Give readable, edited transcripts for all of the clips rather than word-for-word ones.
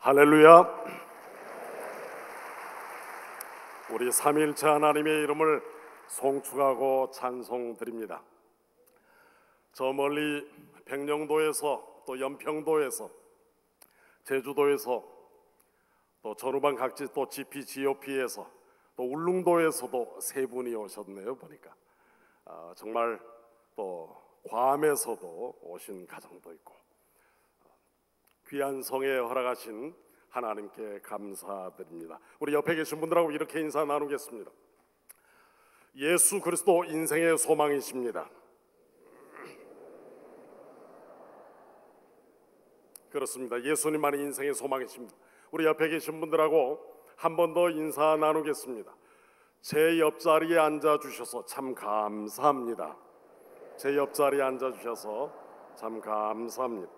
할렐루야. 우리 삼위일체 하나님의 이름을 송축하고 찬송드립니다. 저 멀리 백령도에서 또 연평도에서 제주도에서 또 전후방 각지 또 GP, GOP에서 또 울릉도에서도 세 분이 오셨네요. 보니까 정말 또 괌에서도 오신 가정도 있고 귀한 성에 허락하신 하나님께 감사드립니다. 우리 옆에 계신 분들하고 이렇게 인사 나누겠습니다. 예수 그리스도 인생의 소망이십니다. 그렇습니다. 예수님만이 인생의 소망이십니다. 우리 옆에 계신 분들하고 한 번 더 인사 나누겠습니다. 제 옆자리에 앉아주셔서 참 감사합니다. 제 옆자리에 앉아주셔서 참 감사합니다.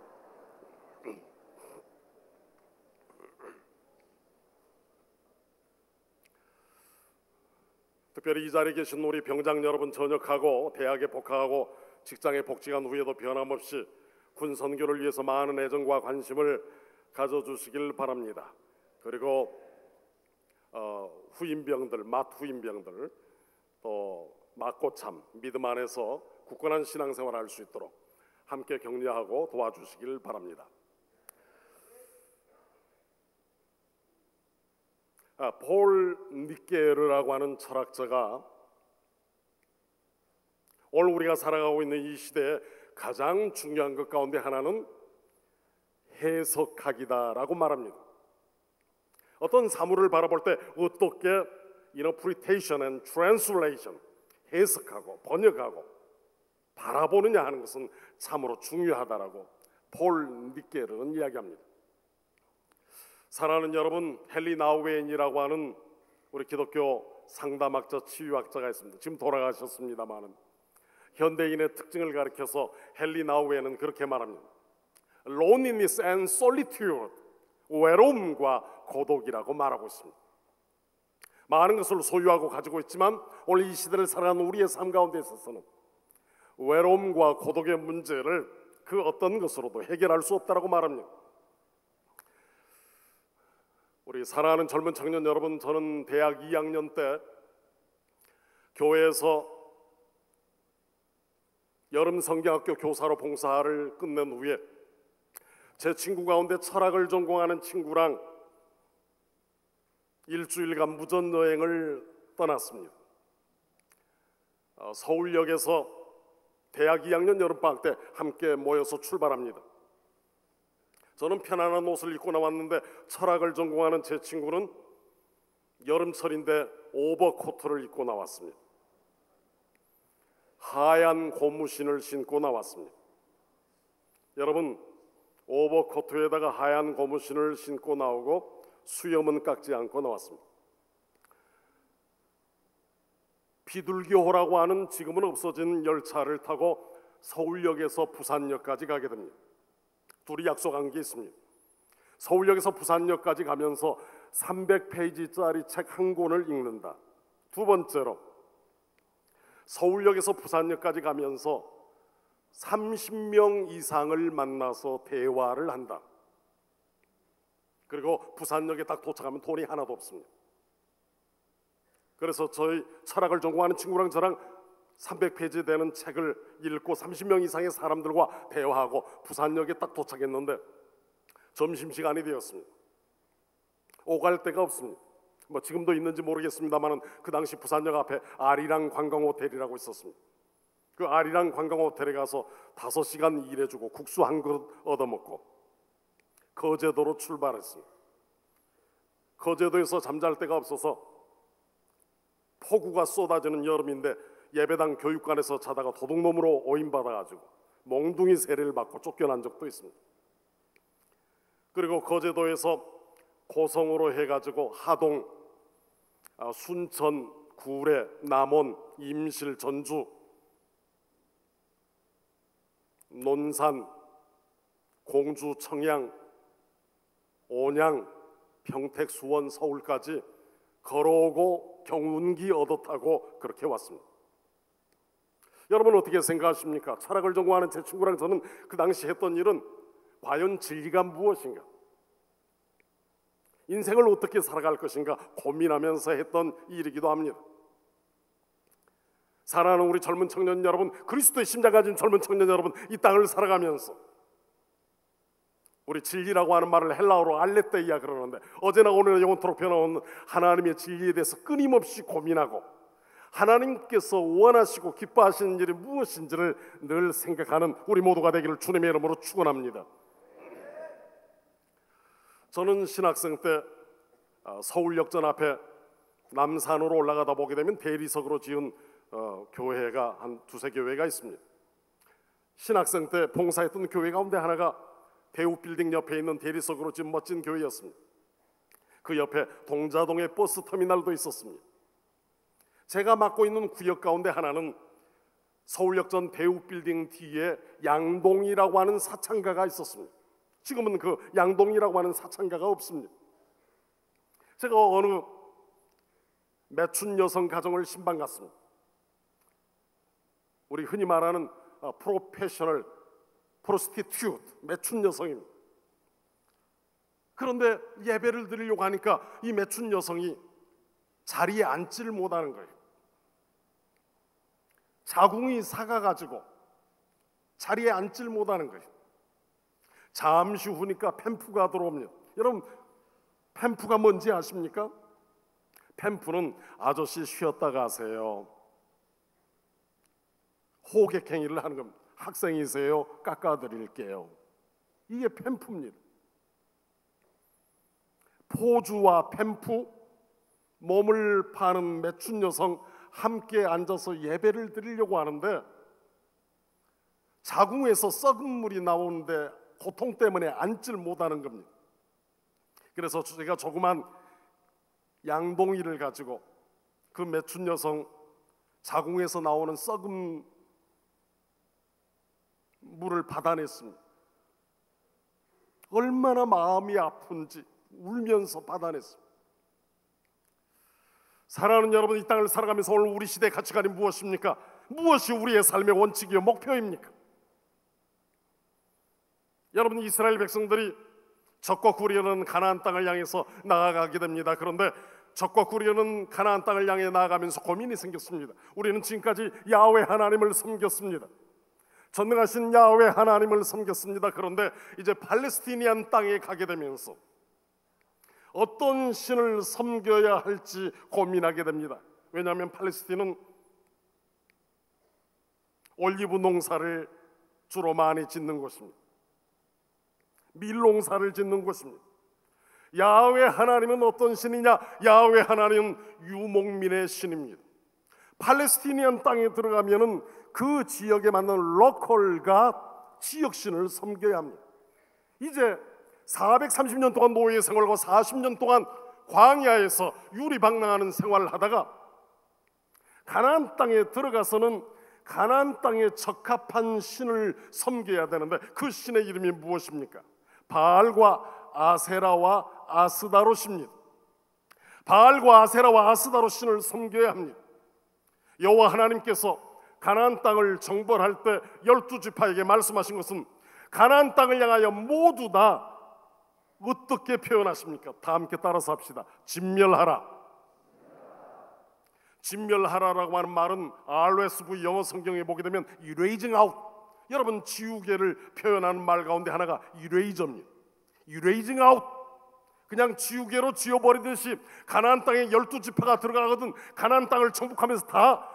특별히 이 자리에 계신 우리 병장 여러분, 전역하고 대학에 복학하고 직장에 복직한 후에도 변함없이 군 선교를 위해서 많은 애정과 관심을 가져주시길 바랍니다. 그리고 후임병들, 맏후임병들 또 맏고참 믿음 안에서 굳건한 신앙생활을 할 수 있도록 함께 격려하고 도와주시길 바랍니다. 폴 니케르라고 하는 철학자가 오늘 우리가 살아가고 있는 이 시대에 가장 중요한 것 가운데 하나는 해석학이다라고 말합니다. 어떤 사물을 바라볼 때 어떻게 interpretation and translation, 해석하고 번역하고 바라보느냐 하는 것은 참으로 중요하다라고 폴 니케르는 이야기합니다. 사랑하는 여러분, 헨리 나우웬이라고 하는 우리 기독교 상담학자, 치유학자가 있습니다. 지금 돌아가셨습니다만은 현대인의 특징을 가리켜서 헨리 나우웬은 그렇게 말합니다. Loneliness and solitude, 외로움과 고독이라고 말하고 있습니다. 많은 것을 소유하고 가지고 있지만 오늘 이 시대를 살아가는 우리의 삶 가운데 있어서는 외로움과 고독의 문제를 그 어떤 것으로도 해결할 수 없다라고 말합니다. 우리 사랑하는 젊은 청년 여러분, 저는 대학 2학년 때 교회에서 여름 성경학교 교사로 봉사를 끝낸 후에 제 친구 가운데 철학을 전공하는 친구랑 일주일간 무전 여행을 떠났습니다. 서울역에서 대학 2학년 여름방학 때 함께 모여서 출발합니다. 저는 편안한 옷을 입고 나왔는데 철학을 전공하는 제 친구는 여름철인데 오버코트를 입고 나왔습니다. 하얀 고무신을 신고 나왔습니다. 여러분, 오버코트에다가 하얀 고무신을 신고 나오고 수염은 깎지 않고 나왔습니다. 비둘기호라고 하는 지금은 없어진 열차를 타고 서울역에서 부산역까지 가게 됩니다. 둘이 약속한 게 있습니다. 서울역에서 부산역까지 가면서 300페이지짜리 책 한 권을 읽는다. 두 번째로 서울역에서 부산역까지 가면서 30명 이상을 만나서 대화를 한다. 그리고 부산역에 딱 도착하면 돈이 하나도 없습니다. 그래서 저희 철학을 전공하는 친구랑 저랑 300페이지 되는 책을 읽고 30명 이상의 사람들과 대화하고 부산역에 딱 도착했는데 점심시간이 되었습니다. 오갈 데가 없습니다. 지금도 있는지 모르겠습니다만 그 당시 부산역 앞에 아리랑 관광호텔이라고 있었습니다. 그 아리랑 관광호텔에 가서 5시간 일해주고 국수 한 그릇 얻어먹고 거제도로 출발했습니다. 거제도에서 잠잘 데가 없어서 폭우가 쏟아지는 여름인데 예배당 교육관에서 자다가 도둑놈으로 오인받아가지고 몽둥이 세례를 받고 쫓겨난 적도 있습니다. 그리고 거제도에서 고성으로 해가지고 하동, 순천, 구례, 남원, 임실, 전주, 논산, 공주, 청양, 온양, 평택, 수원, 서울까지 걸어오고 경운기 얻어 타고 그렇게 왔습니다. 여러분 어떻게 생각하십니까? 철학을 전공하는 제 친구랑 저는 그 당시 했던 일은 과연 진리가 무엇인가? 인생을 어떻게 살아갈 것인가 고민하면서 했던 일이기도 합니다. 사랑하는 우리 젊은 청년 여러분, 그리스도의 심장 가진 젊은 청년 여러분, 이 땅을 살아가면서 우리 진리라고 하는 말을 헬라어로 알레테이아 그러는데, 어제나 오늘 영원토록 변함없는 하나님의 진리에 대해서 끊임없이 고민하고 하나님께서 원하시고 기뻐하시는 일이 무엇인지를 늘 생각하는 우리 모두가 되기를 주님의 이름으로 축원합니다. 저는 신학생 때 서울역전 앞에 남산으로 올라가다 보게 되면 대리석으로 지은 교회가 한 두세 교회가 있습니다. 신학생 때 봉사했던 교회 가운데 하나가 배우빌딩 옆에 있는 대리석으로 지은 멋진 교회였습니다. 그 옆에 동자동의 버스 터미널도 있었습니다. 제가 맡고 있는 구역 가운데 하나는 서울역전 배우빌딩 뒤에 양동이라고 하는 사창가가 있었습니다. 지금은 그 양동이라고 하는 사창가가 없습니다. 제가 어느 매춘 여성 가정을 신방 갔습니다. 우리 흔히 말하는 프로페셔널 프로스티튜트, 매춘 여성입니다. 그런데 예배를 드리려고 하니까 이 매춘 여성이 자리에 앉지를 못하는 거예요. 자궁이 삭아가지고 자리에 앉지를 못하는 거예요. 잠시 후니까 팸프가 들어옵니다. 여러분, 팸프가 뭔지 아십니까? 팸프는 아저씨 쉬었다 가세요, 호객행위를 하는 겁니다. 학생이세요? 깎아드릴게요. 이게 팸프입니다. 포주와 팸프, 몸을 파는 매춘 여성 함께 앉아서 예배를 드리려고 하는데 자궁에서 썩은 물이 나오는데 고통 때문에 앉질 못하는 겁니다. 그래서 제가 조그만 양동이를 가지고 그 매춘 여성 자궁에서 나오는 썩은 물을 받아냈습니다. 얼마나 마음이 아픈지 울면서 받아냈습니다. 사랑하는 여러분, 이 땅을 살아가면서 오늘 우리 시대의 가치관이 무엇입니까? 무엇이 우리의 삶의 원칙이요 목표입니까? 여러분, 이스라엘 백성들이 적과 구리하는 가나안 땅을 향해서 나아가게 됩니다. 그런데 적과 구리하는 가나안 땅을 향해 나아가면서 고민이 생겼습니다. 우리는 지금까지 야훼 하나님을 섬겼습니다. 전능하신 야훼 하나님을 섬겼습니다. 그런데 이제 팔레스티니안 땅에 가게 되면서 어떤 신을 섬겨야 할지 고민하게 됩니다. 왜냐하면 팔레스틴은 올리브 농사를 주로 많이 짓는 곳입니다. 밀 농사를 짓는 곳입니다. 야훼 하나님은 어떤 신이냐? 야훼 하나님은 유목민의 신입니다. 팔레스티니안 땅에 들어가면은 그 지역에 맞는 로컬과 지역신을 섬겨야 합니다. 이제 430년 동안 노예 생활과 40년 동안 광야에서 유리방랑하는 생활을 하다가 가나안 땅에 들어가서는 가나안 땅에 적합한 신을 섬겨야 되는데 그 신의 이름이 무엇입니까? 바알과 아세라와 아스다롯입니다. 바알과 아세라와 아스다롯 신을 섬겨야 합니다. 여호와 하나님께서 가나안 땅을 정벌할 때 12지파에게 말씀하신 것은 가나안 땅을 향하여 모두 다 어떻게 표현하십니까? 다 함께 따라서 합시다. 진멸하라. 진멸하라라고 하는 말은 RSV 영어 성경에 보게 되면 erasing out. 여러분, 지우개를 표현하는 말 가운데 하나가 eraser입니다. erasing out. 그냥 지우개로 지워버리듯이 가나안 땅에 12지파가 들어가거든 가나안 땅을 정복하면서 다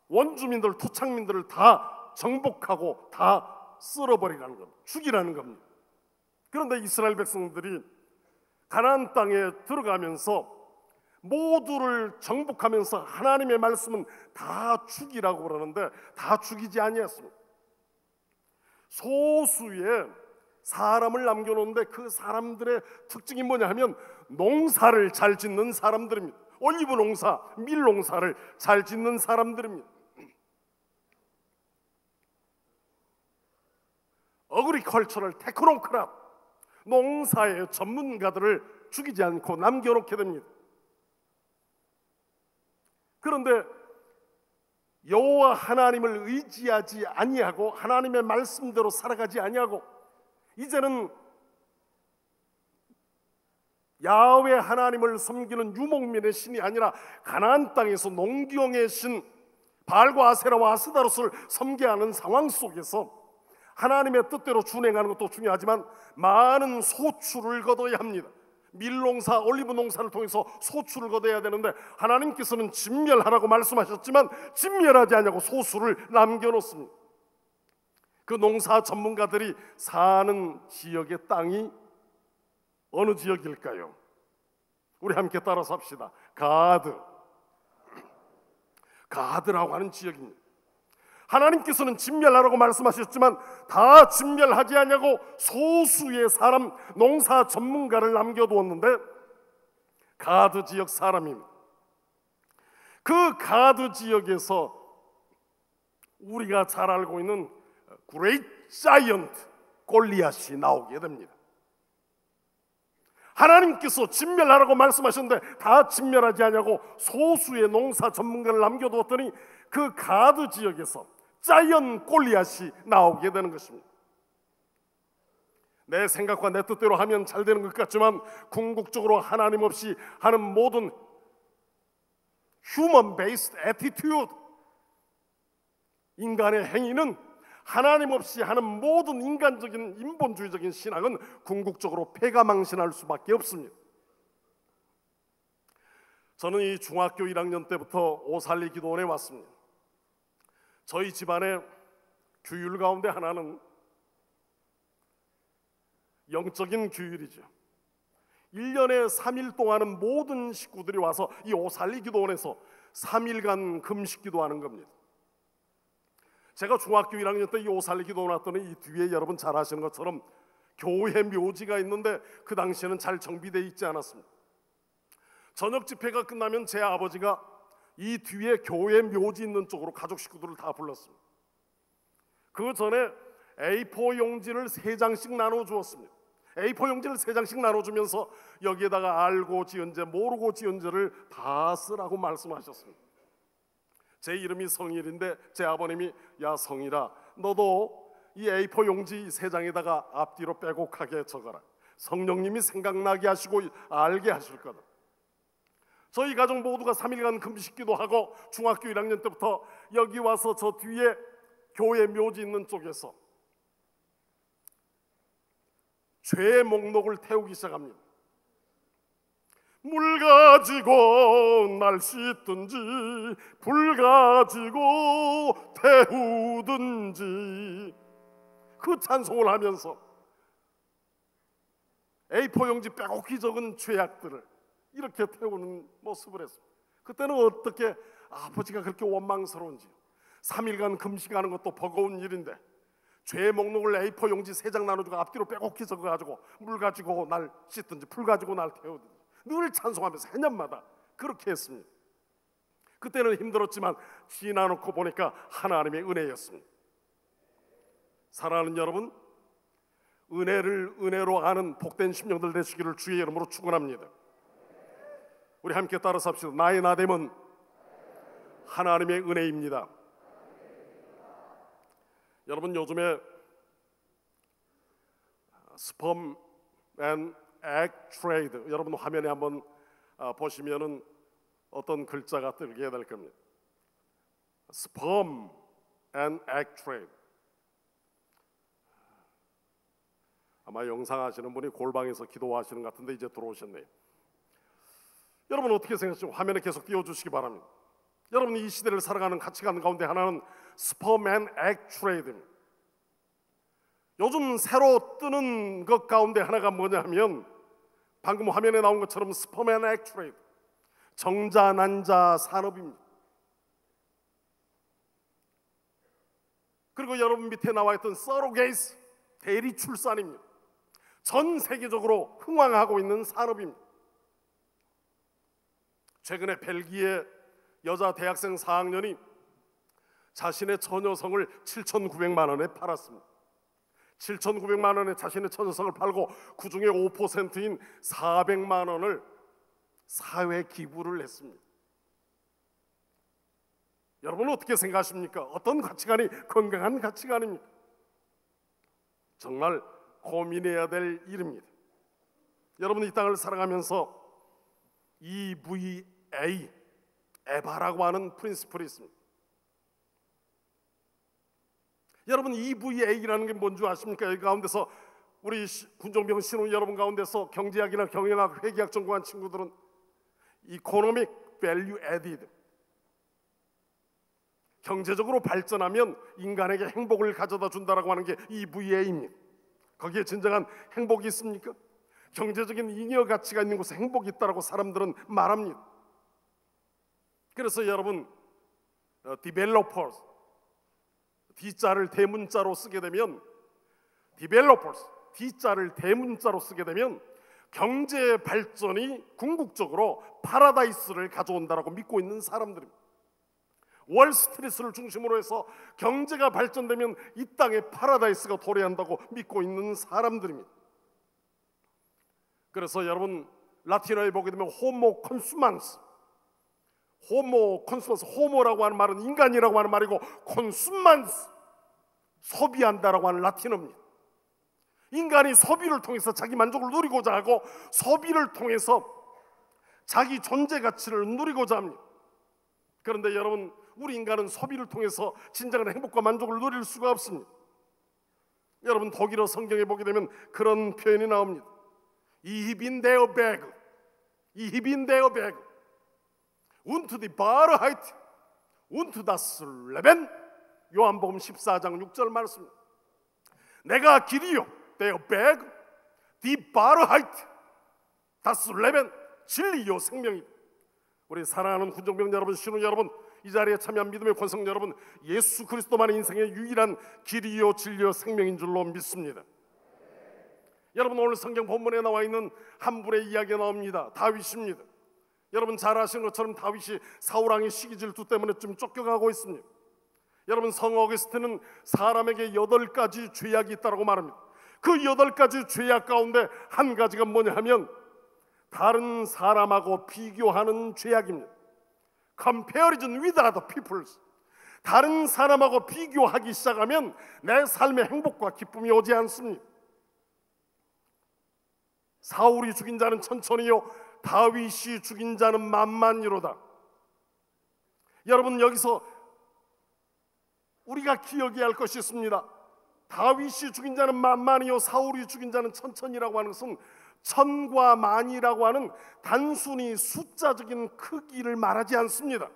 원주민들, 토착민들을 다 정복하고 다 쓸어버리라는 겁니다. 죽이라는 겁니다. 그런데 이스라엘 백성들이 가나안 땅에 들어가면서 모두를 정복하면서 하나님의 말씀은 다 죽이라고 그러는데 다 죽이지 아니했습니다. 소수의 사람을 남겨놓는데 그 사람들의 특징이 뭐냐 하면 농사를 잘 짓는 사람들입니다. 올리브 농사, 밀 농사를 잘 짓는 사람들입니다. 어그리컬처럴 테크노크랍, 농사의 전문가들을 죽이지 않고 남겨놓게 됩니다. 그런데 여호와 하나님을 의지하지 아니하고 하나님의 말씀대로 살아가지 아니하고 이제는 야훼 하나님을 섬기는 유목민의 신이 아니라 가나안 땅에서 농경의 신 바알과 아세라와 아스다롯을 섬겨하는 상황 속에서 하나님의 뜻대로 준행하는 것도 중요하지만 많은 소출을 거둬야 합니다. 밀농사, 올리브 농사를 통해서 소출을 거둬야 되는데 하나님께서는 진멸하라고 말씀하셨지만 진멸하지 않냐고 소수를 남겨놓습니다. 그 농사 전문가들이 사는 지역의 땅이 어느 지역일까요? 우리 함께 따라서 합시다. 가드라고 하는 지역입니다. 하나님께서는 진멸하라고 말씀하셨지만 다 진멸하지 않냐고 소수의 사람, 농사 전문가를 남겨두었는데 가드 지역 사람입니다. 그 가드 지역에서 우리가 잘 알고 있는 그레이트 자이언트 골리앗이 나오게 됩니다. 하나님께서 진멸하라고 말씀하셨는데 다 진멸하지 않냐고 소수의 농사 전문가를 남겨두었더니 그 가드 지역에서 자이언트 골리앗이 나오게 되는 것입니다. 내 생각과 내 뜻대로 하면 잘 되는 것 같지만 궁극적으로 하나님 없이 하는 모든 human based attitude, 인간의 행위는 하나님 없이 하는 모든 인간적인 인본주의적인 신앙은 궁극적으로 패가망신할 수밖에 없습니다. 저는 이 중학교 1학년 때부터 오살리 기도원에 왔습니다. 저희 집안의 규율 가운데 하나는 영적인 규율이죠. 1년에 3일 동안은 모든 식구들이 와서 이 오살리 기도원에서 3일간 금식 기도하는 겁니다. 제가 중학교 1학년 때 이 오살리 기도원 왔더니 이 뒤에 여러분 잘 아시는 것처럼 교회 묘지가 있는데 그 당시에는 잘 정비되어 있지 않았습니다. 저녁 집회가 끝나면 제 아버지가 이 뒤에 교회 묘지 있는 쪽으로 가족 식구들을 다 불렀습니다. 그 전에 A4 용지를 3장씩 나눠주었습니다. A4 용지를 3장씩 나눠주면서 여기에다가 알고 지은 죄 모르고 지은 죄를 다 쓰라고 말씀하셨습니다. 제 이름이 성일인데 제 아버님이 야 성일아 너도 이 A4 용지 3장에다가 앞뒤로 빼곡하게 적어라. 성령님이 생각나게 하시고 알게 하실 거다. 저희 가족 모두가 3일간 금식기도 하고 중학교 1학년 때부터 여기 와서 저 뒤에 교회 묘지 있는 쪽에서 죄의 목록을 태우기 시작합니다. 물 가지고 날 씻든지 불 가지고 태우든지 그 찬송을 하면서 A4 용지 빼곡히 적은 죄악들을 이렇게 태우는 모습을 했습니다. 그때는 어떻게 아버지가 그렇게 원망스러운지 3일간 금식하는 것도 버거운 일인데 죄의 목록을 A4 용지 3장 나눠주고 앞뒤로 빼곡히 적어가지고 물 가지고 날 씻든지 불 가지고 날 태우든지 늘 찬송하면서 해년마다 그렇게 했습니다. 그때는 힘들었지만 지나놓고 보니까 하나님의 은혜였습니다. 사랑하는 여러분, 은혜를 은혜로 아는 복된 심령들 되시기를 주의 이름으로 축원합니다. 우리 함께 따라서 합시다. 나의 나됨은 하나님의 은혜입니다. 여러분 요즘에 스펌 앤 액 트레이드 여러분 화면에 한번 보시면은 어떤 글자가 뜨게 될 겁니다. 스펌 앤 액 트레이드. 아마 영상 하시는 분이 골방에서 기도하시는 것 같은데 이제 들어오셨네요. 여러분 어떻게 생각하시죠? 화면에 계속 띄워주시기 바랍니다. 여러분 이 시대를 살아가는 가치관 가운데 하나는 스펌 앤 액 트레이드입니다. 요즘 새로 뜨는 것 가운데 하나가 뭐냐 하면 방금 화면에 나온 것처럼 스펌 앤 액 트레이드, 정자난자 산업입니다. 그리고 여러분 밑에 나와 있던 서로게이트, 대리 출산입니다. 전 세계적으로 흥황하고 있는 산업입니다. 최근에 벨기에 여자 대학생 4학년이 자신의 처녀성을 7,900만 원에 팔았습니다. 7,900만 원에 자신의 처녀성을 팔고 그 중에 5%인 400만 원을 사회 기부를 했습니다. 여러분은 어떻게 생각하십니까? 어떤 가치관이 건강한 가치관입니까? 정말 고민해야 될 일입니다. 여러분, 이 땅을 살아가면서 EVA, 에바라고 하는 프린시플이 있습니다. 여러분, EVA라는 게 뭔지 아십니까? 여기 가운데서 우리 군종병 신혼 여러분 가운데서 경제학이나 경영학, 회계학 전공한 친구들은 Economic Value Added, 경제적으로 발전하면 인간에게 행복을 가져다 준다라고 하는 게 EVA입니다. 거기에 진정한 행복이 있습니까? 경제적인 잉여 가치가 있는 곳에 행복이 있다라고 사람들은 말합니다. 그래서 여러분, developers, D자를 대문자로 쓰게 되면, developers, D자를 대문자로 쓰게 되면 경제 발전이 궁극적으로 파라다이스를 가져온다라고 믿고 있는 사람들입니다. 월스트리트를 중심으로 해서 경제가 발전되면 이 땅에 파라다이스가 도래한다고 믿고 있는 사람들입니다. 그래서 여러분, 라틴어에 보게 되면 호모 컨수만스, 호모라고 하는 말은 인간이라고 하는 말이고, 컨수만스, 소비한다라고 하는 라틴어입니다. 인간이 소비를 통해서 자기 만족을 누리고자 하고, 소비를 통해서 자기 존재 가치를 누리고자 합니다. 그런데 여러분, 우리 인간은 소비를 통해서 진정한 행복과 만족을 누릴 수가 없습니다. 여러분, 독일어 성경에 보게 되면 그런 표현이 나옵니다. Ich bin der Berg, ich bin der Berg, und die Wahrheit und das Leben. 요한복음 14장 6절 말씀입니다. 내가 길이요, der Berg, die Wahrheit, das Leben, 진리요 생명이다. 우리 사랑하는 군종병 여러분, 신우 여러분, 이 자리에 참여한 믿음의 권성 여러분, 예수 그리스도만이 인생의 유일한 길이요 진리요 생명인 줄로 믿습니다. 여러분, 오늘 성경 본문에 나와 있는 한 분의 이야기가 나옵니다. 다윗입니다. 여러분 잘 아시는 것처럼 다윗이 사울왕의 시기 질투 때문에 좀 쫓겨가고 있습니다. 여러분, 성 어거스틴은 사람에게 8가지 죄악이 있다고 말합니다. 그 8가지 죄악 가운데 한 가지가 뭐냐 하면 다른 사람하고 비교하는 죄악입니다. Comparison with other people. 다른 사람하고 비교하기 시작하면 내 삶의 행복과 기쁨이 오지 않습니다. 사울이 죽인 자는 천천히요, 다윗이 죽인 자는 만만이로다. 여러분, 여기서 우리가 기억해야 할 것이 있습니다. 다윗이 죽인 자는 만만이요, 사울이 죽인 자는 천천히라고 하는 것은 천과 만이라고 하는 단순히 숫자적인 크기를 말하지 않습니다.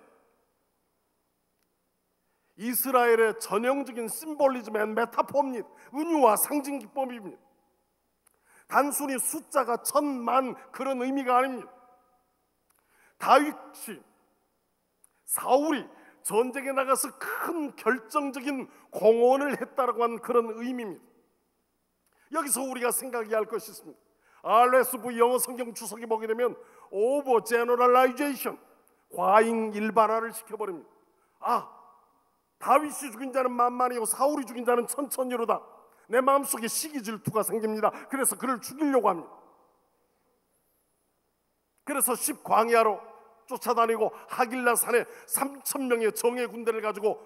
이스라엘의 전형적인 심볼리즘의 메타포입니다. 은유와 상징 기법입니다. 단순히 숫자가 천만 그런 의미가 아닙니다. 다윗이, 사울이 전쟁에 나가서 큰 결정적인 공헌을 했다라고 하는 그런 의미입니다. 여기서 우리가 생각해야 할 것이 있습니다. RSV 영어 성경 주석이 보게 되면 over generalization, 과잉 일반화를 시켜버립니다. 다윗이 죽인 자는 만만이고 사울이 죽인 자는 천천히로다. 내 마음속에 시기 질투가 생깁니다. 그래서 그를 죽이려고 합니다. 그래서 10광야로 쫓아다니고 하길라 산에 3,000명의 정예 군대를 가지고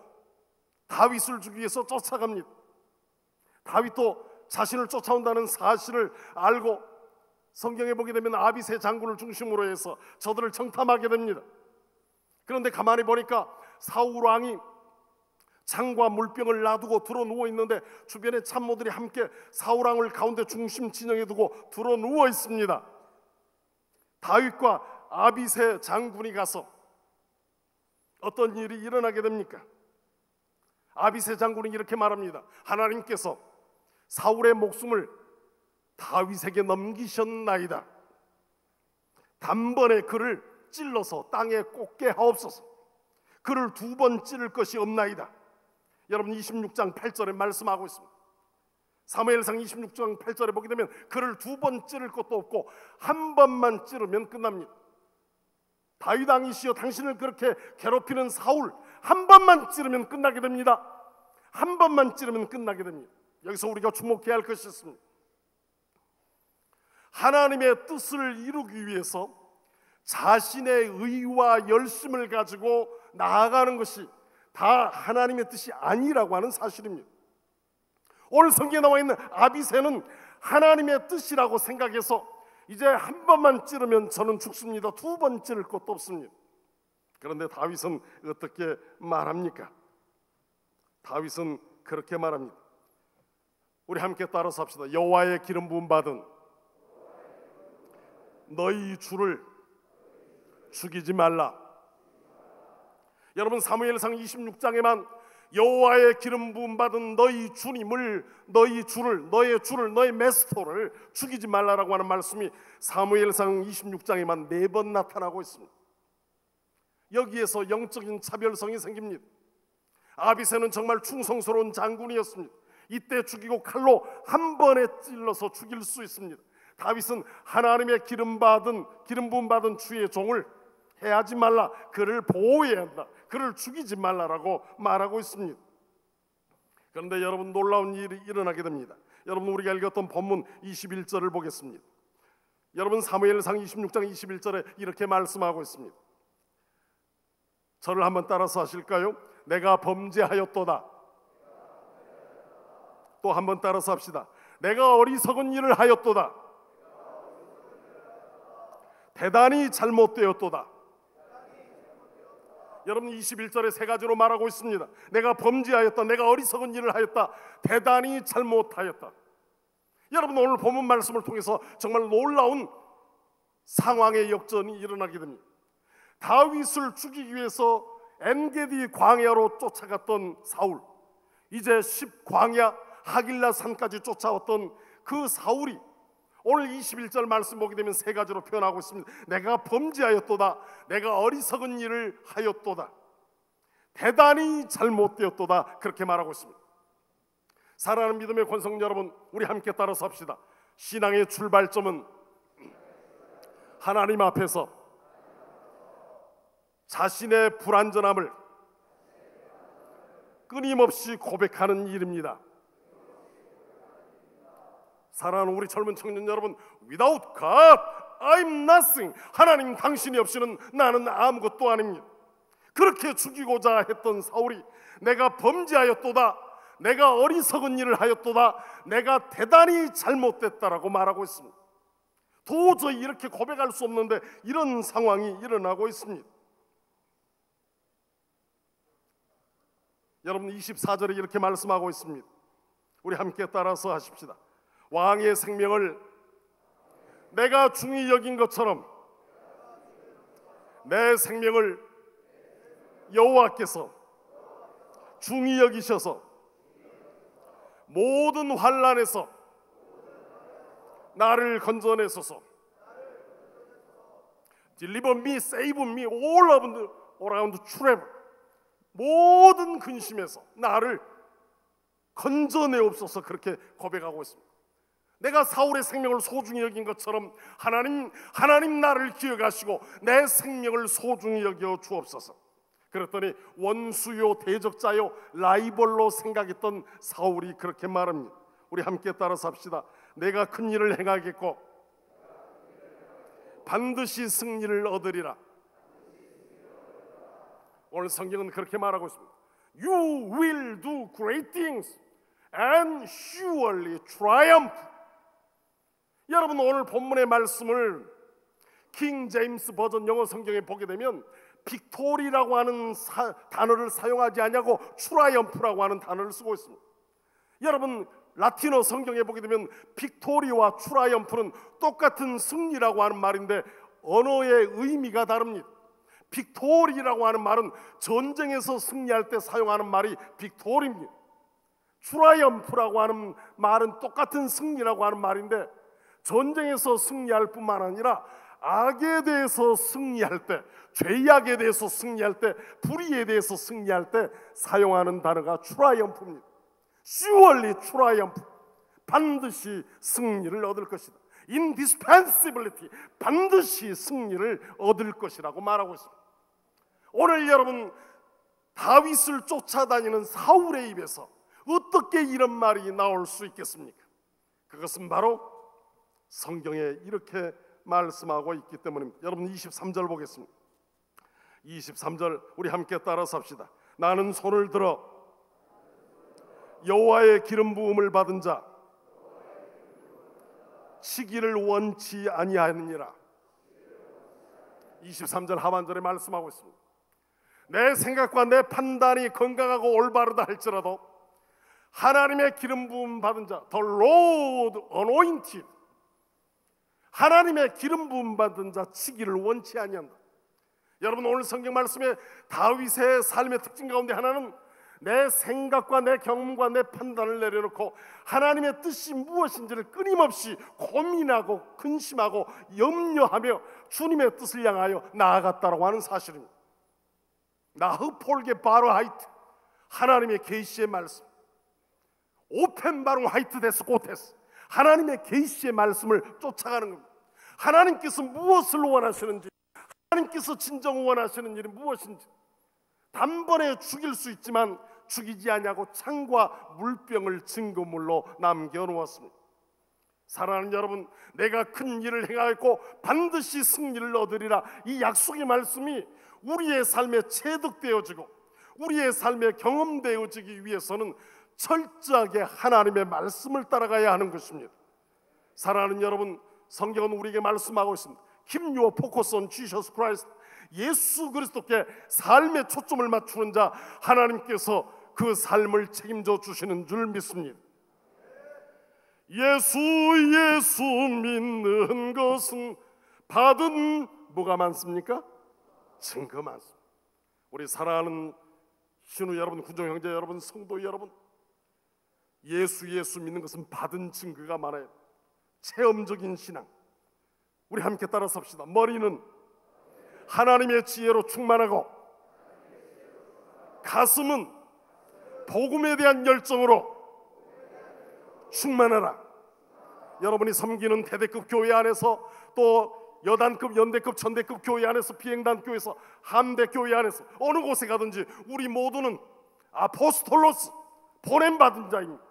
다윗을 죽이기 위해서 쫓아갑니다. 다윗도 자신을 쫓아온다는 사실을 알고 성경에 보게 되면 아비새 장군을 중심으로 해서 저들을 정탐하게 됩니다. 그런데 가만히 보니까 사울 왕이 창과 물병을 놔두고 들어 누워 있는데 주변에 참모들이 함께 사울 왕을 가운데 중심 진영에 두고 들어 누워 있습니다. 다윗과 아비새 장군이 가서 어떤 일이 일어나게 됩니까? 아비새 장군이 이렇게 말합니다. 하나님께서 사울의 목숨을 다윗에게 넘기셨나이다. 단번에 그를 찔러서 땅에 꽂게 하옵소서. 그를 2번 찌를 것이 없나이다. 여러분, 26장 8절에 말씀하고 있습니다. 사무엘상 26장 8절에 보게 되면 그를 2번 찌를 것도 없고 한 번만 찌르면 끝납니다. 다윗 왕이시여, 당신을 그렇게 괴롭히는 사울 한 번만 찌르면 끝나게 됩니다. 한 번만 찌르면 끝나게 됩니다. 여기서 우리가 주목해야 할 것이 있습니다. 하나님의 뜻을 이루기 위해서 자신의 의와 열심을 가지고 나아가는 것이 다 하나님의 뜻이 아니라고 하는 사실입니다. 오늘 성경에 나와 있는 아비새는 하나님의 뜻이라고 생각해서 이제 한 번만 찌르면 저는 죽습니다. 두 번 찌를 것도 없습니다. 그런데 다윗은 어떻게 말합니까? 다윗은 그렇게 말합니다. 우리 함께 따라서 합시다. 여호와의 기름 부음 받은 너희 주를 죽이지 말라. 여러분, 사무엘상 26장에만 여호와의 기름 부음 받은 너희 주님을, 너희 주를, 너의 메스터를 죽이지 말라라고 하는 말씀이 사무엘상 26장에만 4번 나타나고 있습니다. 여기에서 영적인 차별성이 생깁니다. 아비새는 정말 충성스러운 장군이었습니다. 이때 죽이고 칼로 한 번에 찔러서 죽일 수 있습니다. 다윗은 하나님의 기름 부음 받은 주의 종을 해하지 말라, 그를 보호해야 한다, 그를 죽이지 말라라고 말하고 있습니다. 그런데 여러분, 놀라운 일이 일어나게 됩니다. 여러분, 우리가 읽었던 본문 21절을 보겠습니다. 여러분, 사무엘상 26장 21절에 이렇게 말씀하고 있습니다. 저를 한번 따라서 하실까요? 내가 범죄하였도다. 또 한번 따라서 합시다. 내가 어리석은 일을 하였도다. 대단히 잘못되었도다. 여러분, 21절에 3가지로 말하고 있습니다. 내가 범죄하였다, 내가 어리석은 일을 하였다, 대단히 잘못하였다. 여러분, 오늘 본문 말씀을 통해서 정말 놀라운 상황의 역전이 일어나게 됩니다. 다윗을 죽이기 위해서 엔게디 광야로 쫓아갔던 사울, 이제 10광야 하길라 산까지 쫓아왔던 그 사울이 오늘 21절 말씀 보게 되면 3가지로 표현하고 있습니다. 내가 범죄하였도다, 내가 어리석은 일을 하였도다, 대단히 잘못되었도다, 그렇게 말하고 있습니다. 사랑하는 믿음의 권성 여러분, 우리 함께 따라서 합시다. 신앙의 출발점은 하나님 앞에서 자신의 불완전함을 끊임없이 고백하는 일입니다. 사랑하는 우리 젊은 청년 여러분, Without God, I'm nothing. 하나님 당신이 없이는 나는 아무것도 아닙니다. 그렇게 죽이고자 했던 사울이 내가 범죄하였도다, 내가 어리석은 일을 하였도다, 내가 대단히 잘못됐다라고 말하고 있습니다. 도저히 이렇게 고백할 수 없는데 이런 상황이 일어나고 있습니다. 여러분, 24절에 이렇게 말씀하고 있습니다. 우리 함께 따라서 하십시다. 왕의 생명을 내가 중히 여긴 것처럼 내 생명을 여호와께서 중히 여기셔서 모든 환난에서 나를 건져내소서. Deliver me, save me, all around trouble. 모든 근심에서 나를 건져내옵소서. 그렇게 고백하고 있습니다. 내가 사울의 생명을 소중히 여긴 것처럼 하나님 나를 기억하시고 내 생명을 소중히 여겨 주옵소서. 그랬더니 원수요 대적자요 라이벌로 생각했던 사울이 그렇게 말합니다. 우리 함께 따라서 합시다. 내가 큰 일을 행하겠고 반드시 승리를 얻으리라. 오늘 성경은 그렇게 말하고 있습니다. You will do great things and surely triumph. 여러분, 오늘 본문의 말씀을 킹 제임스 버전 영어 성경에 보게 되면 빅토리라고 하는 단어를 사용하지 않냐고 트라이엄프라고 하는 단어를 쓰고 있습니다. 여러분, 라틴어 성경에 보게 되면 빅토리와 트라이엄프는 똑같은 승리라고 하는 말인데 언어의 의미가 다릅니다. 빅토리라고 하는 말은 전쟁에서 승리할 때 사용하는 말이 빅토리입니다. 트라이엄프라고 하는 말은 똑같은 승리라고 하는 말인데 전쟁에서 승리할 뿐만 아니라 악에 대해서 승리할 때, 죄악에 대해서 승리할 때, 불의에 대해서 승리할 때 사용하는 단어가 트라이엄프입니다. Surely triumph, 반드시 승리를 얻을 것이다. Indispensability, 반드시 승리를 얻을 것이라고 말하고 있습니다. 오늘 여러분, 다윗을 쫓아다니는 사울의 입에서 어떻게 이런 말이 나올 수 있겠습니까? 그것은 바로 성경에 이렇게 말씀하고 있기 때문입니다. 여러분, 23절 보겠습니다. 23절 우리 함께 따라서 합시다. 나는 손을 들어 여호와의 기름 부음을 받은 자 치기를 원치 아니하느니라. 23절 하반절에 말씀하고 있습니다. 내 생각과 내 판단이 건강하고 올바르다 할지라도 하나님의 기름 부음 받은 자, The Lord Anointed, 하나님의 기름 부음 받은 자 치기를 원치 아니한다. 여러분, 오늘 성경 말씀에 다윗의 삶의 특징 가운데 하나는 내 생각과 내 경험과 내 판단을 내려놓고 하나님의 뜻이 무엇인지를 끊임없이 고민하고 근심하고 염려하며 주님의 뜻을 향하여 나아갔다라고 하는 사실입니다. 나흐폴게 바로 하이트, 하나님의 계시의 말씀, 오펜 바로 하이트 데스 고테스, 하나님의 계시의 말씀을 쫓아가는 겁니다. 하나님께서 무엇을 원하시는지, 하나님께서 진정 원하시는 일이 무엇인지, 단번에 죽일 수 있지만 죽이지 아니하고 창과 물병을 증거물로 남겨놓았습니다. 사랑하는 여러분, 내가 큰 일을 행하였고 반드시 승리를 얻으리라, 이 약속의 말씀이 우리의 삶에 체득되어지고 우리의 삶에 경험되어지기 위해서는 철저하게 하나님의 말씀을 따라가야 하는 것입니다. 사랑하는 여러분, 성경은 우리에게 말씀하고 있습니다. Keep your focus on Jesus Christ. 예수 그리스도께 삶의 초점을 맞추는 자, 하나님께서 그 삶을 책임져 주시는 줄 믿습니다. 예수 믿는 것은 받은 뭐가 많습니까? 증거 많습니다. 우리 사랑하는 신우 여러분, 군종 형제 여러분, 성도 여러분, 예수 믿는 것은 받은 증거가 많아요. 체험적인 신앙, 우리 함께 따라 삽시다. 머리는 하나님의 지혜로 충만하고 가슴은 복음에 대한 열정으로 충만하라. 여러분이 섬기는 대대급 교회 안에서, 또 여단급, 연대급, 천대급 교회 안에서, 비행단 교회에서, 함대 교회 안에서 어느 곳에 가든지 우리 모두는 아포스톨로스, 보냄받은 자입니다.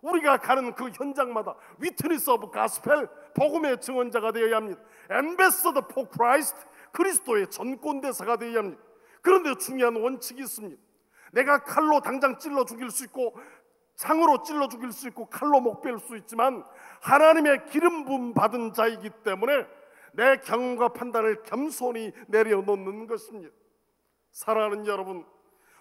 우리가 가는 그 현장마다 위트니스 오브 가스펠, 복음의 증언자가 되어야 합니다. 엠베서더 포 크라이스트, 그리스도의 전권대사가 되어야 합니다. 그런데 중요한 원칙이 있습니다. 내가 칼로 당장 찔러 죽일 수 있고 창으로 찔러 죽일 수 있고 칼로 목 벨 수 있지만 하나님의 기름 부음 받은 자이기 때문에 내 경험과 판단을 겸손히 내려놓는 것입니다. 사랑하는 여러분,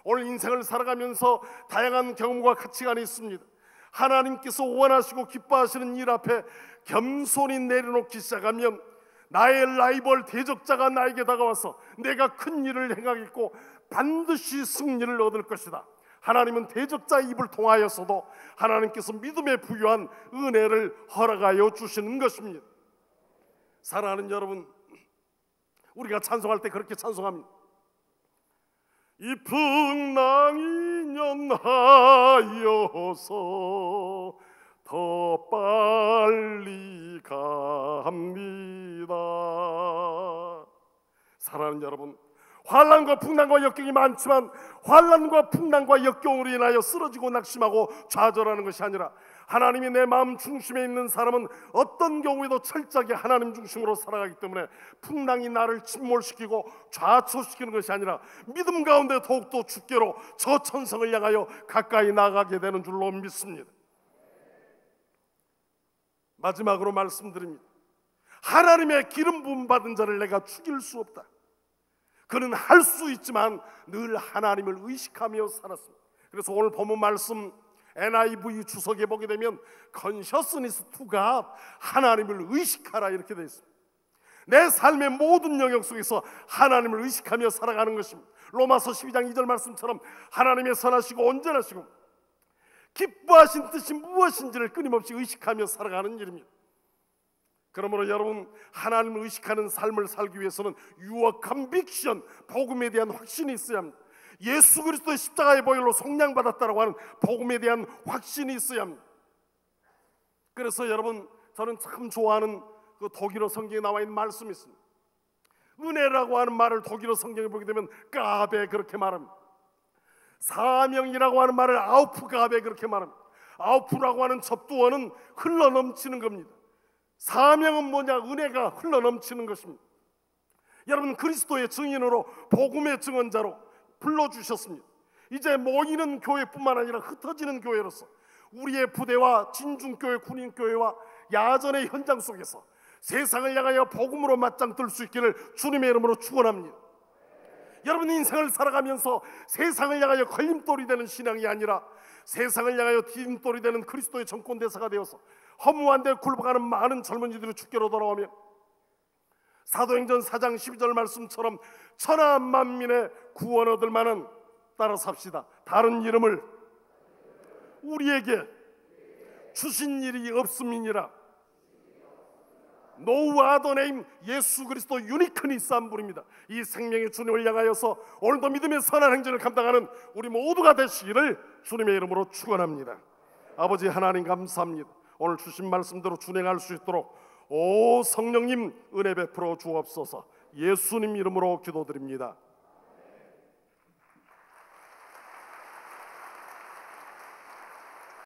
오늘 인생을 살아가면서 다양한 경험과 가치관이 있습니다. 하나님께서 원하시고 기뻐하시는 일 앞에 겸손히 내려놓기 시작하면 나의 라이벌 대적자가 나에게 다가와서 내가 큰 일을 행하겠고 반드시 승리를 얻을 것이다. 하나님은 대적자의 입을 통하여서도 하나님께서 믿음에 부유한 은혜를 허락하여 주시는 것입니다. 사랑하는 여러분, 우리가 찬송할 때 그렇게 찬송합니다. 이 풍랑이 연하여서 더 빨리 갑니다. 사랑하는 여러분, 환난과 풍랑과 역경이 많지만 환난과 풍랑과 역경으로 인하여 쓰러지고 낙심하고 좌절하는 것이 아니라 하나님이 내 마음 중심에 있는 사람은 어떤 경우에도 철저하게 하나님 중심으로 살아가기 때문에 풍랑이 나를 침몰시키고 좌초시키는 것이 아니라 믿음 가운데 더욱더 주께로 저 천성을 향하여 가까이 나가게 되는 줄로 믿습니다. 마지막으로 말씀드립니다. 하나님의 기름 부음 받은 자를 내가 죽일 수 없다. 그는 할 수 있지만 늘 하나님을 의식하며 살았습니다. 그래서 오늘 본문 말씀 NIV 주석에 보게 되면 Consciousness to God, 하나님을 의식하라 이렇게 되어 있습니다. 내 삶의 모든 영역 속에서 하나님을 의식하며 살아가는 것입니다. 로마서 12장 2절 말씀처럼 하나님의 선하시고 온전하시고 기뻐하신 뜻이 무엇인지를 끊임없이 의식하며 살아가는 일입니다. 그러므로 여러분, 하나님을 의식하는 삶을 살기 위해서는 Your conviction, 복음에 대한 확신이 있어야 합니다. 예수 그리스도의 십자가의 보혈로 속량받았다라고 하는 복음에 대한 확신이 있어야 합니다. 그래서 여러분, 저는 참 좋아하는 그 독일어 성경에 나와 있는 말씀이 있습니다. 은혜라고 하는 말을 독일어 성경에 보게 되면 가베 그렇게 말합니다. 사명이라고 하는 말을 아우프가베 그렇게 말합니다. 아우프라고 하는 접두어는 흘러넘치는 겁니다. 사명은 뭐냐? 은혜가 흘러넘치는 것입니다. 여러분, 그리스도의 증인으로 복음의 증언자로 불러주셨습니다. 이제 모이는 교회뿐만 아니라 흩어지는 교회로서 우리의 부대와 진중교회, 군인교회와 야전의 현장 속에서 세상을 향하여 복음으로 맞짱 뜰 수 있기를 주님의 이름으로 축원합니다. 여러분 인생을 살아가면서 세상을 향하여 걸림돌이 되는 신앙이 아니라 세상을 향하여 디딤돌이 되는 그리스도의 정권 대사가 되어서 허무한 데 굴복하는 많은 젊은이들이 주께로 돌아오며 사도행전 4장 12절 말씀처럼 천하 만민의 구원 얻을 만은 따라 삽시다. 다른 이름을 우리에게 주신 일이 없음이니라. No other name, 예수 그리스도 유니크니스 한 분입니다. 이 생명의 주님을 향하여서 오늘도 믿음의 선한 행진을 감당하는 우리 모두가 되시기를 주님의 이름으로 축원합니다. 아버지 하나님 감사합니다. 오늘 주신 말씀대로 준행할 수 있도록 오 성령님 은혜 베풀어 주옵소서. 예수님 이름으로 기도드립니다.